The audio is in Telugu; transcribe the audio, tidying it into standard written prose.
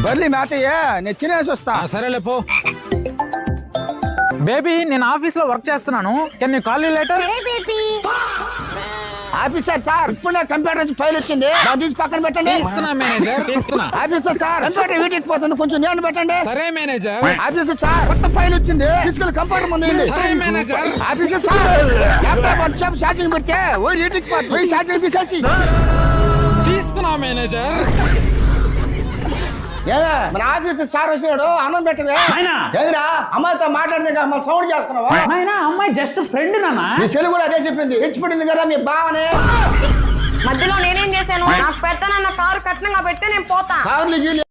బర్లీ మేతయ్యా నేను తినేసి వస్తా. సరేలే పో. బేబీ నేను ఆఫీస్ లో వర్క్ చేస్తున్నాను. Can you call you later? Officer sir ఇప్పుడు కంప్యూటర్ నుంచి ఫైల్ వచ్చింది, దాన్ని తీసి పక్కన పెట్టండి. తీస్తున్నా మేనేజర్, తీస్తున్నా. ఆఫీసర్ సార్ కంప్యూటర్ వీటికి పోతుంది, కొంచెం నేను పెట్టండి. సరే మేనేజర్. ఆఫీసర్ సార్ కొత్త ఫైల్ వచ్చింది, తీసుకెళ్ళి కంప్యూటర్ ముందు వేయండి. సరే మేనేజర్. ఆఫీసర్ సార్ ల్యాప్టాప్ అంతసేపు ఛార్జింగ్ పెడితే ఓ వీటికి పోయి ఛార్జింగ్ తీసేసి. తీస్తున్నా మేనేజర్. ఏమే మన ఆఫీసర్ సార్ వచ్చాడు, అన్నం పెట్టవే. ఎదురా అమ్మాయితో మాట్లాడితే మన సౌండ్ చేస్తున్నావా? అమ్మాయి జస్ట్ ఫ్రెండ్ నానా. మీ చెల్లి కూడా అదే చెప్పింది, హెచ్చిపడింది కదా మీ బావనే. మధ్యలో నేనేం చేశాను? నాకు పెడతానన్న కారు కట్నంగా పెడితే నేను పోతా. కార్లు గీలు